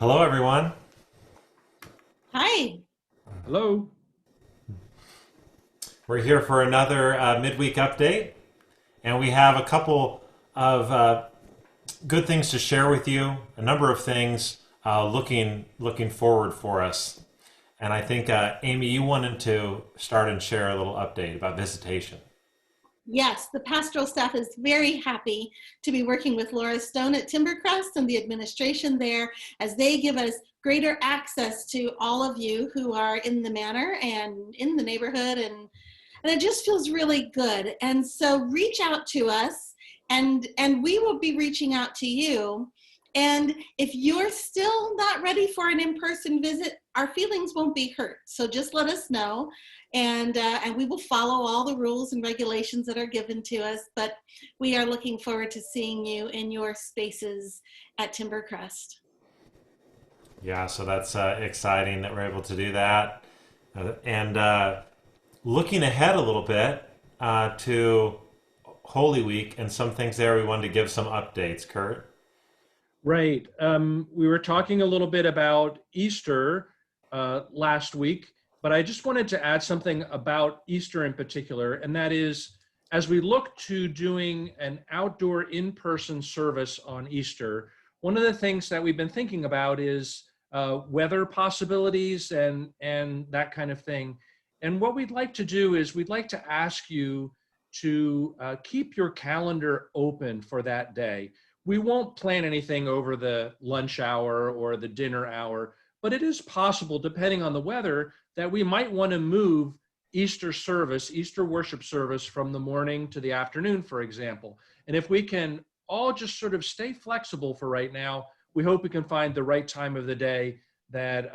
Hello, everyone. Hi. Hello. We're here for another midweek update, and we have a couple of good things to share with you. A number of things looking forward for us, and I think Amy, you wanted to start and share a little update about visitation. Yes, the pastoral staff is very happy to be working with Laura Stone at Timbercrest and the administration there as they give us greater access to all of you who are in the manor and in the neighborhood, and it just feels really good. And so reach out to us, and we will be reaching out to you. And if you're still not ready for an in-person visit, our feelings won't be hurt. So just let us know, and we will follow all the rules and regulations that are given to us. But we are looking forward to seeing you in your spaces at Timbercrest. Yeah, so that's exciting that we're able to do that, and looking ahead a little bit to Holy Week and some things there. We wanted to give some updates, Kurt. Right. We were talking a little bit about Easter last week, but I just wanted to add something about Easter in particular, and that is, as we look to doing an outdoor in-person service on Easter, one of the things that we've been thinking about is weather possibilities and that kind of thing. And what we'd like to do is we'd like to ask you to keep your calendar open for that day. We won't plan anything over the lunch hour or the dinner hour, but it is possible, depending on the weather, that we might want to move Easter service, Easter worship service from the morning to the afternoon, for example. And if we can all just sort of stay flexible for right now, we hope we can find the right time of the day that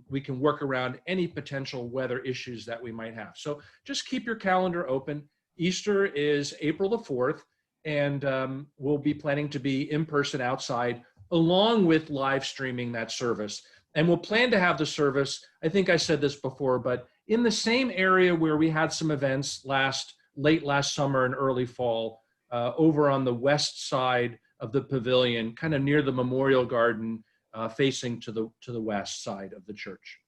we can work around any potential weather issues that we might have. So just keep your calendar open. Easter is April the 4th, and we'll be planning to be in person outside along with live streaming that service. And we'll plan to have the service, I think I said this before, but in the same area where we had some events late last summer and early fall, over on the west side of the pavilion, kind of near the Memorial Garden, facing to the west side of the church.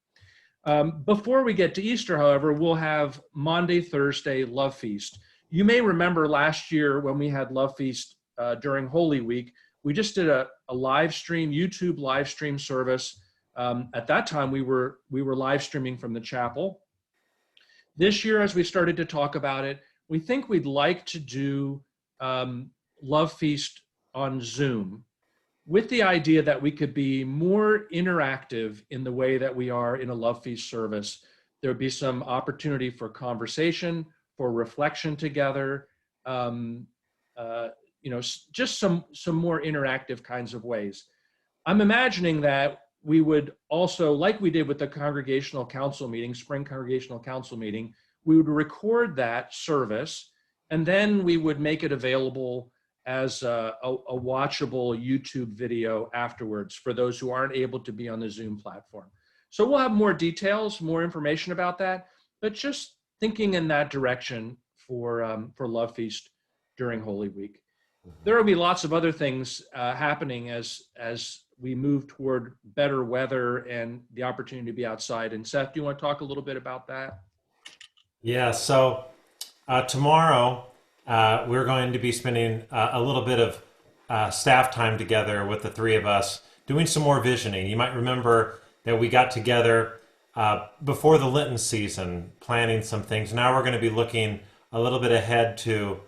Before we get to Easter, however, we'll have Maundy, Thursday Love Feast. You may remember last year when we had Love Feast during Holy Week, we just did a live stream, YouTube live stream service. At that time, we were live streaming from the chapel. This year, as we started to talk about it, we think we'd like to do Love Feast on Zoom, with the idea that we could be more interactive in the way that we are in a Love Feast service. There would be some opportunity for conversation, for reflection together, just some more interactive kinds of ways. I'm imagining that we would also, like we did with the congregational council meeting, spring congregational council meeting, we would record that service, and then we would make it available as a watchable YouTube video afterwards for those who aren't able to be on the Zoom platform. So we'll have more details, more information about that, but just thinking in that direction for Love Feast during Holy Week. There will be lots of other things happening as we move toward better weather and the opportunity to be outside. And Seth, do you want to talk a little bit about that? Yeah, so tomorrow we're going to be spending a little bit of staff time together with the three of us doing some more visioning. You might remember that we got together before the Lenten season, planning some things. Now we're going to be looking a little bit ahead to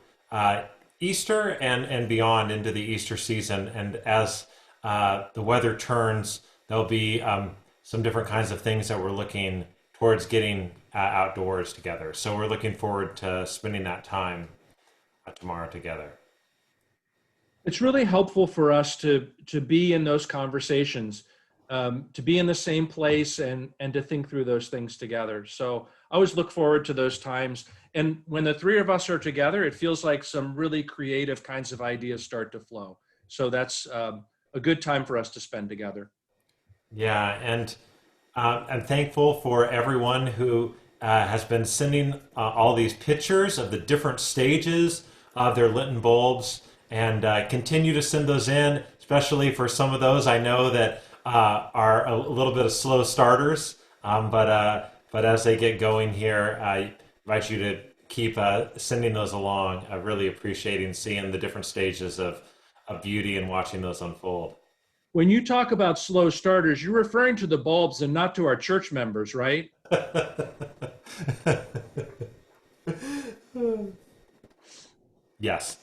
Easter and beyond into the Easter season. And as the weather turns, there'll be some different kinds of things that we're looking towards getting outdoors together. So we're looking forward to spending that time tomorrow together. It's really helpful for us to be in those conversations, to be in the same place and to think through those things together. So I always look forward to those times. And when the three of us are together, it feels like some really creative kinds of ideas start to flow. So that's a good time for us to spend together. Yeah, and I'm thankful for everyone who has been sending all these pictures of the different stages of their Lenten bulbs, and continue to send those in, especially for some of those. I know that are a little bit of slow starters, but as they get going here, I invite you to keep sending those along. I'm really appreciating seeing the different stages of beauty and watching those unfold. When you talk about slow starters, you're referring to the bulbs and not to our church members, right? Yes.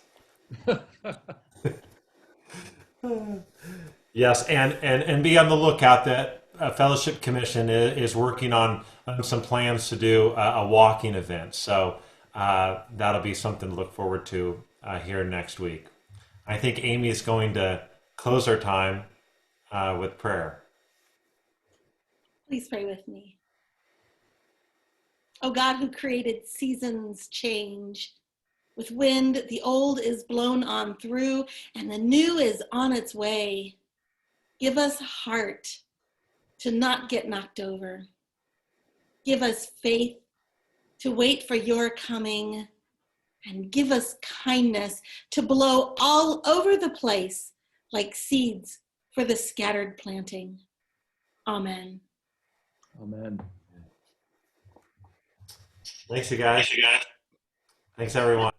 Yes, and be on the lookout that Fellowship Commission is working on some plans to do a walking event. So that'll be something to look forward to here next week. I think Amy is going to close our time with prayer. Please pray with me. O God, who created seasons change. With wind, the old is blown on through, and the new is on its way. Give us heart to not get knocked over. Give us faith to wait for your coming, and give us kindness to blow all over the place like seeds for the scattered planting. Amen. Amen. Thanks, you guys. Thanks, everyone.